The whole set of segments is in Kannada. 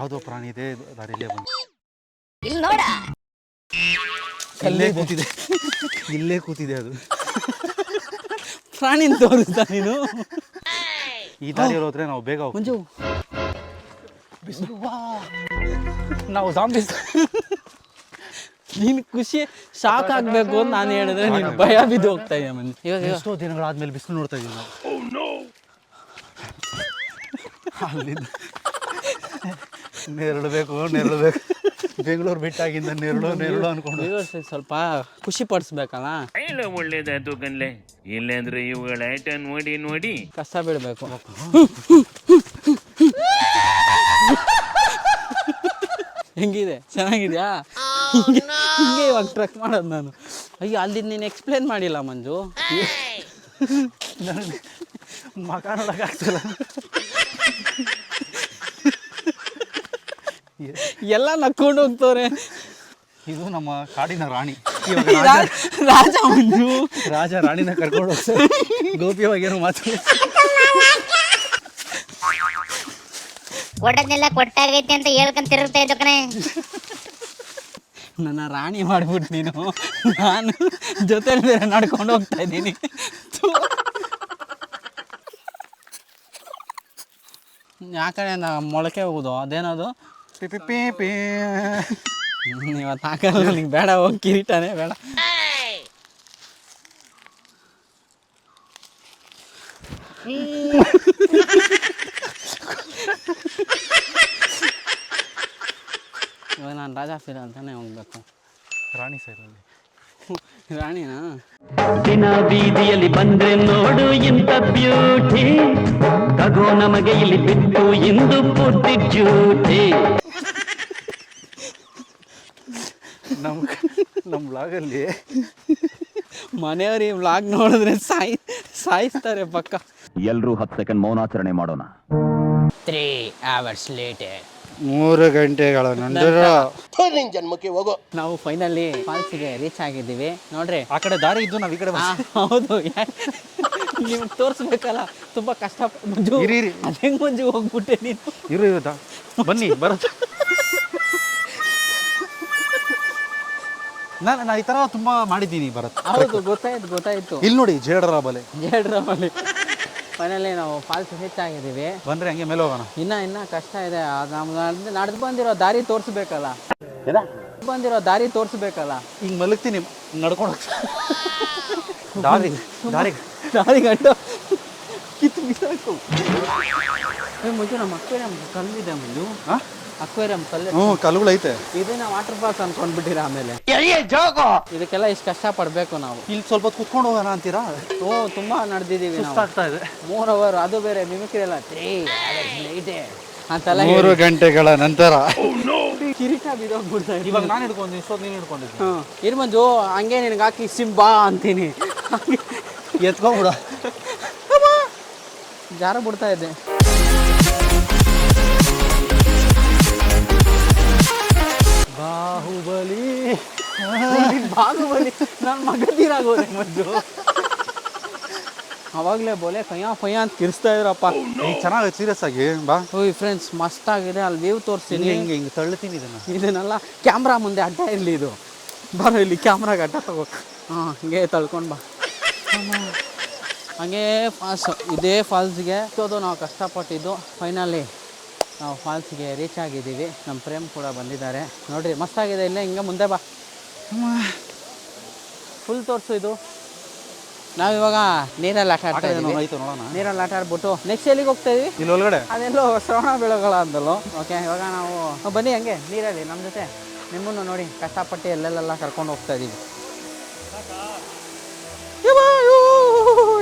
ಯಾವುದೋ ಪ್ರಾಣಿ ಇದೆ ದಾರಿಯಲ್ಲೇ ಬಂದು ಇಲ್ಲಿ ನೋಡ ಇಲ್ಲೇ ಕೂತಿದೆ ಅದು. ಪ್ರಾಣಿನ ತೋರಿಸ್ತಾ ನೀನು. ಈ ದಾರಿಯಲ್ಲಿ ಹೋದ್ರೆ ನಾವು ಬೇಗ ಮಂಜು ನಾವು ಜಾಂಬೀಸ್. ನೀನು ಖುಷಿ ಶಾಕ್ ಆಗಬೇಕು ಅಂತ ನಾನು ಹೇಳಿದ್ರೆ ನೀನು ಭಯ ಬಿದ್ದು ಹೋಗ್ತಾ ಇದೆಯಾ ಮಂಜು. ಇವಾಗ ಎಷ್ಟೋ ದಿನಗಳಾದ್ಮೇಲೆ ಬಿಸಿಲು ನೋಡ್ತಾ ಇದೀವಿ ನಾವು. ಅಲ್ಲಿಂದ ನೆರಳಬೇಕು ಬೆಂಗಳೂರು ಬಿಟ್ಟಾಗಿಂದ ನೆರಳು ಅನ್ಕೊಂಡು ಸ್ವಲ್ಪ ಖುಷಿ ಪಡಿಸ್ಬೇಕಲ್ಲ. ಒಳ್ಳೇದಾಯ್ತು ಕನ್ಲೆ, ಇಲ್ಲಾಂದ್ರೆ ಇವುಗಳ ಆಟ ನೋಡಿ ನೋಡಿ ಕಷ್ಟ ಬೀಳ್ಬೇಕು. ಹೆಂಗಿದೆ, ಚೆನ್ನಾಗಿದ್ಯಾ? ಹಿಂಗೆ ಇವಾಗ ಟ್ರಕ್ ಮಾಡೋದು ನಾನು. ಅಯ್ಯೋ ಅಲ್ಲಿ ನೀನು ಎಕ್ಸ್ಪ್ಲೇನ್ ಮಾಡಿಲ್ಲ ಮಂಜು. ಮಕ ನೋಡಕ್ಕಾಗ್ತಲ್ಲ. ಎಲ್ಲ ನಕ್ಕೊಂಡು ಹೋಗ್ತವ್ರೆ. ಇದು ನಮ್ಮ ಕಾಡಿನ ರಾಣಿ ರಾಜ ಮಂಜು. ರಾಜ ರಾಣಿನ ಕರ್ಕೊಂಡು ಹೋಗ್ತಾರೆ. ಗೋಪ್ಯವಾಗೇನೋ ಮಾತು. ಕೊಡೋದನ್ನೆಲ್ಲ ಕೊಟ್ಟಾಗೈತಿ ಅಂತ ಹೇಳ್ಕೊಂಡ್ ತಿರುಗ್ತಾ ಇದ್ದ ಕಣೆ. ನನ್ನ ರಾಣಿ ಮಾಡ್ಬಿಟ್ಟು ನೀನು. ನಾನು ಜೊತೆಲಿ ಬೇರೆ ನಡ್ಕೊಂಡು ಹೋಗ್ತಾ ಇದ್ದೀನಿ. ಯಾಕಡೆ ಮೊಳಕೆ ಹೋಗುದು ಅದೇನದು ಪಿ ಇವತ್ತು ಹಾಕಲ್ಲ ನನಗೆ ಬೇಡ. ಹೋಗಿ ಕಿರೀಟನೇ ಬೇಡ. ಇವಾಗ ನಾನು ರಾಜ ಫೀಲ್ ಅಂತಾನೆ ಹೋಗ್ಬೇಕು. ರಾಣಿ ಸೈಡಲ್ಲಿ ರಾಣಿನಾ? ದಿನ ಬೀದಿಯಲ್ಲಿ ಬಂದ್ರೆ ನೋಡು ಇಂಥ ಬ್ಯೂಟಿ, ತಗೋ ನಮಗೆ ಇಲ್ಲಿ ಬಿತ್ತು ಇಂದು ಪೂರ್ತಿ ಡ್ಯೂಟಿ. ನಮ್ಮ ಬ್ಲಾಗಲ್ಲಿ ಮನೆಯವ್ರು ಈ ವ್ಲಾಗ್ ನೋಡಿದ್ರೆ ಸಾಯಿಸ್ತಾರೆ ಪಕ್ಕ. ಎಲ್ರೂ 10 ಸೆಕೆಂಡ್ ಮೌನಾಚರಣೆ ಮಾಡೋಣ. 3 hours later 3 ಗಂಟೆಗಳ ನಂತರ ಜನ್ಮಕ್ಕೆ ಹೋಗೋ ನಾವು ಫೈನಲಿ ಫಾಲ್ಸಿಗೆ ರೀಚ್ ಆಗಿದ್ದೀವಿ. ನೋಡ್ರಿ ಆ ಕಡೆ ದಾರಿ ಇದ್ದು ನಾವು ಈ ಕಡೆ ಹೌದು. ನಿಮ್ಗೆ ತೋರಿಸ್ಬೇಕಲ್ಲ, ತುಂಬಾ ಕಷ್ಟ. ಮಂಜು ಇರಿ ಅದೇಂಗ್ ಮಂಜು ಹೋಗ್ಬಿಟ್ಟೆ ನೀನು. ಇರುತ್ತಾ ಬನ್ನಿ ಬರುತ್ತೆ. ನಾನು ಈ ತರ ತುಂಬಾ ಮಾಡಿದ್ದೀನಿ ಭರತ್. ಹೌದು ಗೊತ್ತಾಯ್ತು. ಇಲ್ಲಿ ನೋಡಿ ಜೇಡರಾಬಲೆ ಫೈನಲಿ ನಾವು ಫಾಲ್ಸ್ ರೀಚ್ ಆಗಿದ್ದೀವಿ. ಬಂದ್ರೆ ಹಂಗೆ ಮೇಲೆ ಹೋಗೋಣ. ಇನ್ನ ಕಷ್ಟ ಇದೆ. ನಡೆದು ಬಂದಿರೋ ದಾರಿ ತೋರಿಸ್ಬೇಕಲ್ಲ. ಈಗ ಮಲಗ್ತೀನಿ ನಡ್ಕೊಂಡು ದಾರಿ ಗಂಟು ಕಿತ್ತು ಬಿಸಾಕು. ಮುಂಚೆ ನಮ್ಮ ಅಕ್ವೇರಿಯಂ ಕಲ್ಲಿದೆ ಮುಂದು. ಅಕ್ವೇರಿಯಂ ಕಲ್ಲು ಕಲ್ಲುಗಳೈತೆ. ಇದನ್ನ ವಾಟರ್ ಫಾಲ್ಸ್ ಅನ್ಕೊಂಡ್ಬಿಟ್ಟಿರ. ಆಮೇಲೆ ಇದಕ್ಕೆಲ್ಲ ಇಷ್ಟು ಕಷ್ಟ ಪಡ್ಬೇಕು ನಾವು. ಇಲ್ಲಿ ಸ್ವಲ್ಪ ಕುತ್ಕೊಂಡು ಹೋಗೋಣ ಅಂತೀರಾ? ತುಂಬಾ ನಡೆದಿದ್ದೀವಿ ನಾವು. ಆಗ್ತಾ ಇದೆ. 3 hour ಅದು ಬೇರೆ ಮಿಮಿಕ್ರಿ ಎಲ್ಲ 3 hours ಅಂತೆಲ್ಲ 3 ಗಂಟೆಗಳ ನಂತರ ಕಿರೀಟ ಬಿದ್ದೋಗ್ಬಿಡ್ತಾ ಇದೆ. ಇವಾಗ ನಾನು ಹಿಡ್ಕೊಂಡು ಇಷ್ಟೊತ್ತು ನೀನು ಹಿಡ್ಕೊಂಡಿದ್ದೆ. ಇರ್ ಮಂಜು ಹಂಗೆ ನಿನಗೆ ಹಾಕಿ ಸಿಂಬಾ ಅಂತೀನಿ. ಎತ್ಕೊಂಡ್ಬಿಡ. ಜಾರ ಬಿಡ್ತಾ ಇದ್ದೆ. ಬಾಹುಬಲಿ ನನ್ನ ಮಗದೀರಾಗೋದೆ ಮಂಜು. ಅವಾಗಲೇ ಬೋಲೆ ಕಯ್ಯ ಅಂತ ಕಿರಿಸ್ತಾ ಇದ್ರಪ್ಪ. ಚೆನ್ನಾಗಿ ಸೀರಿಯಸ್ ಆಗಿ ಬಾ. ಓಯ್ ಫ್ರೆಂಡ್ಸ್ ಮಸ್ತ್ ಆಗಿದೆ. ಅಲ್ಲಿ ವ್ಯೂ ತೋರಿಸ್ತೀನಿ. ಹಿಂಗೆ ತಳ್ಳುತ್ತೀನಿ ಇದನ್ನೆಲ್ಲ ಕ್ಯಾಮ್ರಾ ಮುಂದೆ ಅಡ್ಡ ಇರಲಿ. ಇದು ಬರೋ ಇಲ್ಲಿ ಕ್ಯಾಮ್ರಾಗೆ ಅಡ್ಡ ತಗೋ. ಹಿಂಗೆ ತಳ್ಕೊಂಡು ಬಾ. ಹಂಗೆ ಇದೇ ಫಾಲ್ಸ್ಗೆ ನಾವು ಕಷ್ಟಪಟ್ಟಿದ್ದು. ಫೈನಲಿ ನಾವು ಫಾಲ್ಸ್ಗೆ ರೀಚ್ ಆಗಿದ್ದೀವಿ. ನಮ್ಮ ಪ್ರೇಮ್ ಕೂಡ ಬಂದಿದ್ದಾರೆ. ನೋಡ್ರಿ ಮಸ್ತಾಗಿದೆ. ಇಲ್ಲೇ ಹಿಂಗೆ ಮುಂದೆ ಬಾ. ಫುಲ್ ತೋರಿಸು. ಇದು ನಾವಿವಾಗ ನೀರಲ್ಲಿ ಆಟ ಆಡ್ತಾ ಇದ್ದೀವಿ. ನೀರಲ್ಲಿ ಆಟ ಆಡ್ಬಿಟ್ಟು ನೆಕ್ಸ್ಟ್ ಎಲ್ಲಿಗೆ ಹೋಗ್ತಾ ಇದೀವಿ? ಇಲ್ಲಿ ಒಳಗಡೆ ಅದೆಲ್ಲೋ ಶ್ರವಣ ಬೆಳಗೊಳ ಅಂದಲ್ಲೋ. ಓಕೆ ಇವಾಗ ನಾವು ಬನ್ನಿ ಹಂಗೆ ನೀರಲ್ಲಿ ನಮ್ಮ ಜೊತೆ. ನಿಮ್ಮನ್ನು ನೋಡಿ ಕಷ್ಟಪಟ್ಟು ಎಲ್ಲೆಲ್ಲೆಲ್ಲ ಕರ್ಕೊಂಡು ಹೋಗ್ತಾ ಇದ್ದೀವಿ.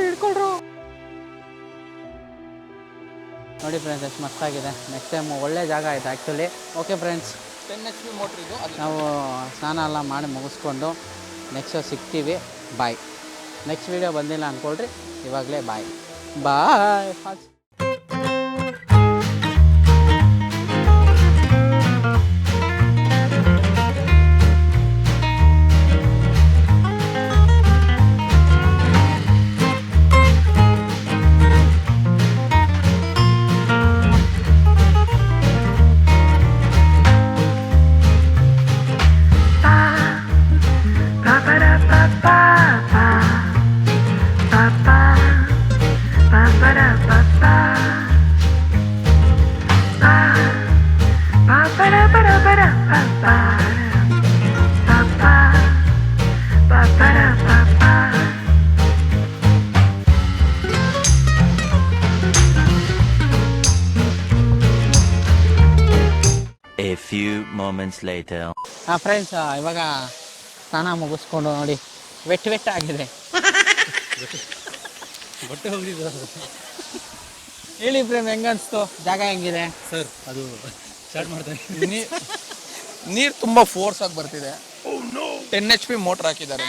ಹಿಡ್ಕೊಳ್ರು ನೋಡಿ ಫ್ರೆಂಡ್ಸ್ ಎಷ್ಟು ಮಸ್ತಾಗಿದೆ. ನೆಕ್ಸ್ಟ್ ಟೈಮ್ ಒಳ್ಳೆ ಜಾಗ ಆಯ್ತು actually. Okay friends, 10 HP motor ಇದು. ನಾವು ಸ್ನಾನ ಎಲ್ಲ ಮಾಡಿ ಮುಗಿಸ್ಕೊಂಡು ನೆಕ್ಸ್ಟ್ ಸಿಗ್ತೀವಿ. ಬಾಯ್. ನೆಕ್ಸ್ಟ್ ವೀಡಿಯೋ ಬಂದಿಲ್ಲ ಅಂದ್ಕೊಳ್ರಿ. ಇವಾಗಲೇ ಬಾಯ್. A few moments later. Friends ಇವಾಗ ಸ್ನಾನ ಮುಗಿಸ್ಕೊಂಡು ನೋಡಿ ವೆಟ್ ಆಗಿದೆ. ಬಟ್ಟೆ ಹೋಗಿದ್ದು ಹೇಳಿ ಪ್ರೇಮ್ ಹೆಂಗನ್ಸ್ತು ಜಾಗ ಹೆಂಗಿದೆ ಸರ್? ಅದು ಸ್ಟಾರ್ಟ್ ಮಾಡ್ತಾನೆ. ನೀರು ತುಂಬ ಫೋರ್ಸ್ ಆಗಿ ಬರ್ತಿದೆ. 10 HP ಮೋಟ್ರ್ ಹಾಕಿದ್ದಾರೆ.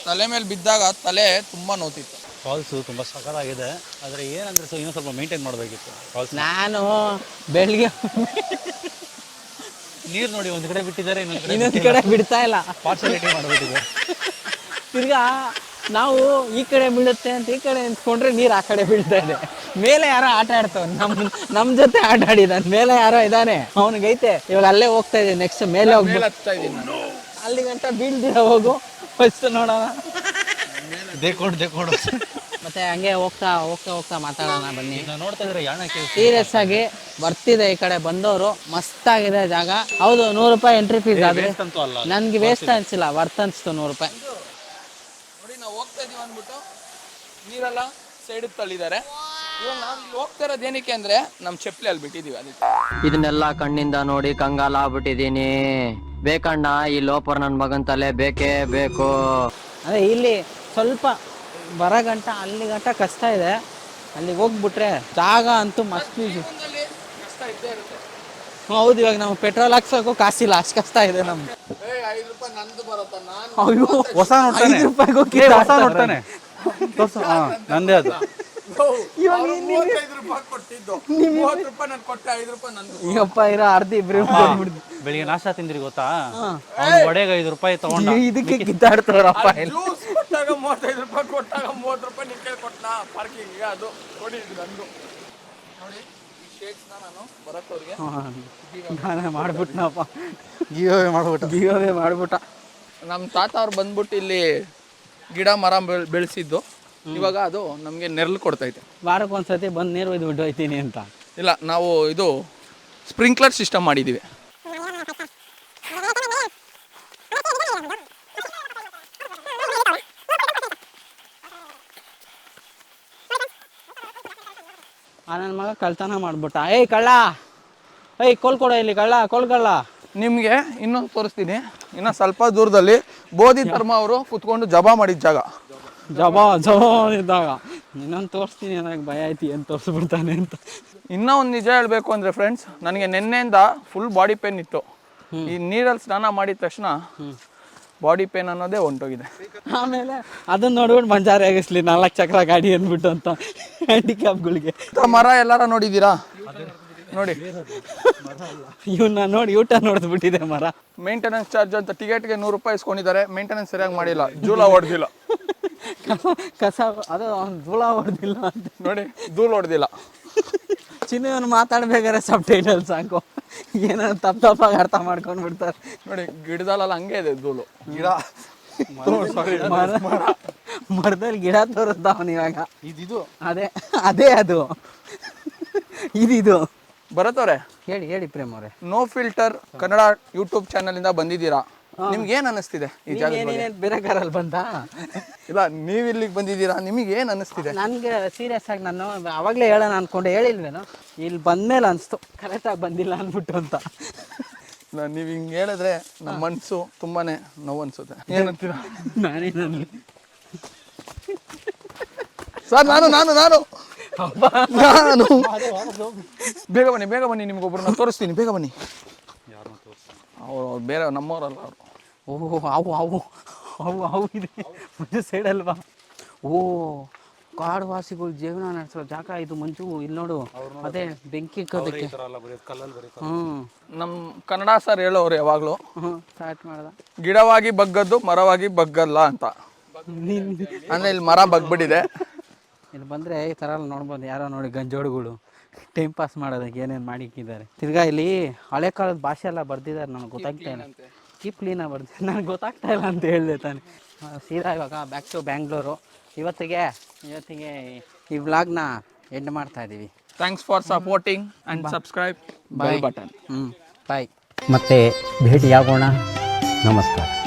ತಲೆ ಮೇಲೆ ಬಿದ್ದಾಗ ತಲೆ ತುಂಬ ನೋತಿತ್ತು. ಫಾಲ್ಸು ತುಂಬ ಸಖತ್ತಾಗಿದೆ, ಆದರೆ ಏನಂದ್ರೆ ಸೊ ಇನ್ನೂ ಸ್ವಲ್ಪ ಮೇಂಟೈನ್ ಮಾಡಬೇಕಿತ್ತು ಫಾಲ್ಸ್. ನಾನು ಬೆಳಿಗ್ಗೆ ನೀರು ನೋಡಿ ಒಂದು ಕಡೆ ಬಿಟ್ಟಿದ್ದಾರೆ, ಇನ್ನೊಂದು ಕಡೆ ಬಿಡ್ತಾ ಇಲ್ಲ. ಪಾರ್ಶಾಲಿಟಿ ಮಾಡಬೇಕಿದೆ. ತಿರ್ಗಾ ನಾವು ಈ ಕಡೆ ಬೀಳುತ್ತೆ ಅಂತ ಈ ಕಡೆ ನಿಂತ್ಕೊಂಡ್ರೆ ನೀರು ಆ ಕಡೆ ಬೀಳ್ತಾ ಇದೆ. ಮೇಲೆ ಯಾರೋ ಆಟ ಆಡ್ತಾವ, ನಮ್ ಜೊತೆ ಆಟ ಆಡಿದಾನೆ. ಮೇಲೆ ಯಾರೋ ಇದ್ದಾನೆ, ಅವನಿಗೈತೆ. ಇವಾಗ ಅಲ್ಲೇ ಹೋಗ್ತಾ ಇದೆ, ನೆಕ್ಸ್ಟ್ ಮೇಲೆ ಹತ್ತಾ ಇದ್ದೀನಿ ನಾನು. ಅಲ್ಲಿ ಗಂಟ ಬೀಳ್ದಿರ ಹೋಗು ಫಸ್ಟ್ ನೋಡೋಣ. ದೇಕೊಂಡು ಮತ್ತೆ ಹಂಗೆ ಹೋಗ್ತಾ ಮಾತಾಡೋಣ ಬನ್ನಿ. ನೋಡ್ತಾ ಇದ್ರೆ ಯಾಣಕ್ಕೆ ಸೀರಿಯಸ್ ಆಗಿ ಬರ್ತಿದೆ ಈ ಕಡೆ ಬಂದವರು. ಮಸ್ತ್ ಆಗಿದೆ ಜಾಗ. ಹೌದು, 100 ರೂಪಾಯಿ ಎಂಟ್ರಿ ಫೀಸ್. ಆದ್ರೆ ಅಂತೂ ಅಲ್ಲ, ನನ್ಗೆ ವೇಸ್ಟ್ ಅನ್ಸಿಲ್ಲ, ವರ್ತ್ ಅನ್ಸ್ತು 100 ರೂಪಾಯಿ. ನೋಡಿ ನಾವು ಹೋಗ್ತಾ ಇದೀವಿ ಅಂದ್ಬಿಟ್ಟು ನೀರೆಲ್ಲ ಸೈಡಿಗೆ ತಳ್ಳಿದ್ದಾರೆ. ಇವಾಗ ನಾವು ಇಲ್ಲಿ ಹೋಗ್ತಾ ಇರೋದು ಏನಕ್ಕೆ ಅಂದ್ರೆ ನಮ್ಮ ಚಪ್ಪಲಿ ಅಲ್ಲಿ ಬಿಟ್ಟಿದೀವಿ. ಅದಕ್ಕೆ ಇದನ್ನೆಲ್ಲ ಕಣ್ಣಿಂದ ನೋಡಿ ಕಂಗಾಲ ಆಗ್ಬಿಟ್ಟಿದೀನಿ. ಬೇಕಣ್ಣ, ಈ ಲೋಪರ್ ನನ್ ಮಗನ್ ತಲೆ ಬೇಕೇ ಬೇಕು. ಅದೇ ಇಲ್ಲಿ ಸ್ವಲ್ಪ ಬರಗಂಟ ಅಲ್ಲಿ ಗಂಟ ಕಷ್ಟ ಇದೆ. ಅಲ್ಲಿಗೆ ಹೋಗ್ಬಿಟ್ರೆ ಜಾಗ ಅಂತೂ ಮಸ್ತ್ ಈಸಿ. ಕಷ್ಟ ಇದ್ದೇ ಇರುತ್ತೆ. ಹೌದು, ಇವಾಗ ನಾವು ಪೆಟ್ರೋಲ್ ಹಾಕ್ಸೋಕ್ಕೂ ಕಾಸಿಲ್ಲ, ಅಷ್ಟು ಕಷ್ಟ ಇದೆ ನಮ್ಗೆ. 5 ರೂಪಾಯಿ ನಂದು ಬರುತ್ತಾ? ನಾನು ಅಯ್ಯೋ, ಹೊಸ ನೋಡ್ತಾನೆ, 5 ರೂಪಾಯಿಗೂ ಹೊಸ ನೋಡ್ತಾನೆ. ನಂದೇ ಅದು. ಇವಾಗ 35 ರೂಪಾಯಿ ಕೊಟ್ಟಿದ್ದು, 30 ರೂಪಾಯಿ ನಾನು ಕೊಟ್ಟೆ, 5 ರೂಪಾಯಿ ನಂದು. ಈಗಪ್ಪ ಇರೋ ಅರ್ಧ ಇಬ್ರು ಬೆಳಿಗ್ಗೆ ನಾಷ್ಟ ತಿಂದ್ರಿ ಗೊತ್ತಾ? ಒಡೆಗೆ 5 ರೂಪಾಯಿ ತಗೊಂಡ. ಇದಕ್ಕೆ ಕಿತ್ತಾಡ್ತಾರಪ್ಪ. ಜ್ಯೂಸ್ ಕೊಟ್ಟಾಗ 35 ರೂಪಾಯಿ ಕೊಟ್ಟಾಗ 30 ರೂಪಾಯಿ ನಿನ್ ಕೈ ಕೊಟ್ಟ ಪಾರ್ಕಿಂಗ್. ಅದು ಕೊಡಿದ್ದು ನಂದು. ನೋಡಿ ಈ ಶೇಕ್ಸ್ನ ನಾನು ಬರತ್ತವ್ರಿಗೆ ನಾನೇ ಮಾಡ್ಬಿಟ್ನಪ್ಪ, ಗಿವ್ ಮಾಡ್ಬಿಟ್ಟ. ನಮ್ಮ ತಾತ ಅವ್ರು ಬಂದ್ಬಿಟ್ಟು ಇಲ್ಲಿ ಗಿಡ ಮರ ಬೆಳೆಸಿದ್ದು. ಇವಾಗ ಅದು ನಮಗೆ ನೆರಳು ಕೊಡ್ತೈತೆ. ವಾರಕ್ಕೊಂದ್ಸತಿ ಬಂದು ನೀರು ಒಯ್ದು ಬಿಟ್ಟು ಹೋಯ್ತೀನಿ ಅಂತ. ಇಲ್ಲ, ನಾವು ಇದು ಸ್ಪ್ರಿಂಕ್ಲರ್ ಸಿಸ್ಟಮ್ ಮಾಡಿದ್ದೀವಿ. ನನ್ನ ಮಗ ಕಳ್ತನ ಮಾಡ್ಬಿಟ್ಟ. ಏಯ್ ಕಳ್ಳ, ಏಯ್ ಕೊಡ ಇಲ್ಲಿ, ಕಳ್ಳ. ನಿಮಗೆ ಇನ್ನೊಂದು ತೋರಿಸ್ತೀನಿ. ಇನ್ನು ಸ್ವಲ್ಪ ದೂರದಲ್ಲಿ ಬೋಧಿ ಧರ್ಮ ಅವರು ಕುತ್ಕೊಂಡು ಜಬಾ ಮಾಡಿದ ಜಾಗ. ಜಬಾ ಇದ್ದಾಗ ಇನ್ನೊಂದು ತೋರಿಸ್ತೀನಿ, ನನಗೆ ಭಯ ಐತಿ ಏನು ತೋರಿಸ್ಬಿಡ್ತಾನೆ ಅಂತ. ಇನ್ನೂ ಒಂದು ನಿಜ ಹೇಳಬೇಕು ಅಂದರೆ ಫ್ರೆಂಡ್ಸ್, ನನಗೆ ನಿನ್ನೆಯಿಂದ ಫುಲ್ ಬಾಡಿ ಪೇನ್ ಇತ್ತು. ಈ ನೀರಲ್ಲಿ ಸ್ನಾನ ಮಾಡಿದ ತಕ್ಷಣ ಬಾಡಿ ಪೇನ್ ಅನ್ನೋದೇ ಹೊಂಟೋಗಿದೆ. ಆಮೇಲೆ ಅದನ್ನ ನೋಡ್ಬಿಟ್ಟು ಮಂಜಾರೆ ಆಗಿಸ್ಲಿ 4 ಚಕ್ರ ಗಾಡಿ ಅಂದ್ಬಿಟ್ಟು ಅಂತ ಹ್ಯಾಂಡಿಕ್ಯಾಪ್ಗಳಿಗೆ. ಮರ ಎಲ್ಲಾರ ನೋಡಿದ್ದೀರಾ? ನೋಡಿ, ಇವನ್ನ ನೋಡಿ ಊಟ ನೋಡಿದ್ಬಿಟ್ಟಿದೆ ಮರ. ಮೇಂಟೆನೆನ್ಸ್ ಚಾರ್ಜ್ ಅಂತ ಟಿಕೆಟ್ಗೆ 100 ರೂಪಾಯಿ ಇಸ್ಕೊಂಡಿದ್ದಾರೆ. ಮೇಂಟೆನೆನ್ಸ್ ಸರಿಯಾಗಿ ಮಾಡಿಲ್ಲ, ಜೂಲ ಹೊಡೆದಿಲ್ಲ. ಕಸ ಅದು ಧೂಳ ಹೊಡೆದಿಲ್ಲ ಅಂತ ನೋಡಿ, ಧೂಳು ಹೊಡೆದಿಲ್ಲ. ಚಿನ್ನವನ್ನು ಮಾತಾಡ್ಬೇಕಾದ್ರೆ ಸಬ್ ಟೈಟಲ್ ಸಾಕು, ಏನಾದ್ರು ತಪ್ಪಾಗಿ ಅರ್ಥ ಮಾಡ್ಕೊಂಡು ಬಿಡ್ತಾರೆ. ನೋಡಿ, ಗಿಡದಲ್ಲ ಹಂಗೆ ಇದೆ ಧೂಳು. ಗಿಡ ಮರದಲ್ಲಿ ಗಿಡ ತೋರಿಸ್ತಾವನ್ ಇವಾಗ. ಇದು ಅದೇ ಅದು ಇದು ಬರತ್ತವ್ರೆ. ಹೇಳಿ ಪ್ರೇಮ್ ಅವರೇ. No filter Kannada YouTube channel ಇಂದ ಬಂದಿದ್ದೀರಾ. ನಿಮ್ಗೆ ಏನ್ ಅನಿಸ್ತಿದೆ ಈ ಜಾಗದ ಬಗ್ಗೆ? ಬೇರೆ ಕಾರಲ್ಲಿ ಬಂದ ಇಲ್ಲ, ನೀವ್ ಇಲ್ಲಿಗೆ ಬಂದಿದ್ದೀರಾ, ನಿಮಗೆ ಏನ್ ಅನಿಸ್ತಿದೆ? ನನ್ಗೆ ಸೀರಿಯಸ್ ಆಗಿ ನಾನು ಅವಾಗಲೇ ಹೇಳೋಣ ಅನ್ಕೊಂಡು ಹೇಳಿಲ್ವೇನೋ, ಇಲ್ಲಿ ಬಂದ್ಮೇಲೆ ಅನಿಸ್ತು ಕರೆಕ್ಟಾಗಿ ಬಂದಿಲ್ಲ ಅಂದ್ಬಿಟ್ಟು ಅಂತ. ನೀವ್ ಹಿಂಗೆ ಹೇಳಿದ್ರೆ ನಮ್ಮ ಮನ್ಸು ತುಂಬಾನೇ ನೋವು ಅನ್ಸುತ್ತೆ. ಏನಂತೀರಾ? ನಾನೇನಲ್ಲಿ ಸರ್, ನಾನು ಬೇಗ ಬನ್ನಿ ನಿಮ್ಗೊಬ್ರನ್ನ ತೋರಿಸ್ತೀನಿ. ಬೇಗ ಬನ್ನಿ. ಅವ್ರು ಬೇರೆ ನಮ್ಮವ್ರಲ್ಲ ಅವರು. ಓಹ್ ಅವು ಇದೆ ಮುಂಚೆ ಸೈಡಲ್ವಾ? ಓ, ಕಾಡುವಾಸಿಗಳು ಜೀವನ ನಡೆಸೋ ಜಾಗ ಇದು ಮಂಜು. ಇಲ್ಲಿ ನೋಡು, ಅದೇ ಬೆಂಕಿ ಇಕ್ಕೋದಕ್ಕೆ. ನಮ್ಮ ಕನ್ನಡ ಸರ್ ಹೇಳೋರು ಯಾವಾಗಲೂ ಸ್ಟಾರ್ಟ್ ಮಾಡ್ದ, ಗಿಡವಾಗಿ ಬಗ್ಗದ್ದು ಮರವಾಗಿ ಬಗ್ಗಲ್ಲ ಅಂತ. ಅಂದ್ರೆ ಇಲ್ಲಿ ಮರ ಬಗ್ಬಿಟ್ಟಿದೆ. ಇಲ್ಲಿ ಬಂದರೆ ಈ ಥರ ಎಲ್ಲ ನೋಡ್ಬೋದು. ಯಾರೋ ನೋಡಿ ಗಂಜೋಡುಗಳು ಟೈಮ್ ಪಾಸ್ ಮಾಡೋದಕ್ಕೆ ಏನೇನು ಮಾಡಿಕ್ಕಿದ್ದಾರೆ. ತಿರ್ಗಾ ಇಲ್ಲಿ ಹಳೆ ಕಾಲದ ಭಾಷೆ ಎಲ್ಲ ಬರ್ದಿದ್ದಾರೆ, ನನಗೆ ಗೊತ್ತಾಗ್ತಾ ಇಲ್ಲ. ಕೀಪ್ ಕ್ಲೀನಾಗಿ ಬರ್ದಿದ್ದಾರೆ, ನನಗೆ ಗೊತ್ತಾಗ್ತಾ ಇಲ್ಲ ಅಂತ ಹೇಳಿದೆ ತಾನೆ. ಸೀದಾ ಇವಾಗ ಬ್ಯಾಕ್ ಟು ಬ್ಯಾಂಗ್ಳೂರು. ಇವತ್ತಿಗೆ ಈ ವ್ಲಾಗ್ನ ಎಂಡ್ ಮಾಡ್ತಾ ಇದ್ದೀವಿ. Thanks for supporting and subscribe. Bye button. Bye. ಮತ್ತೆ ಭೇಟಿಯಾಗೋಣ. ನಮಸ್ಕಾರ.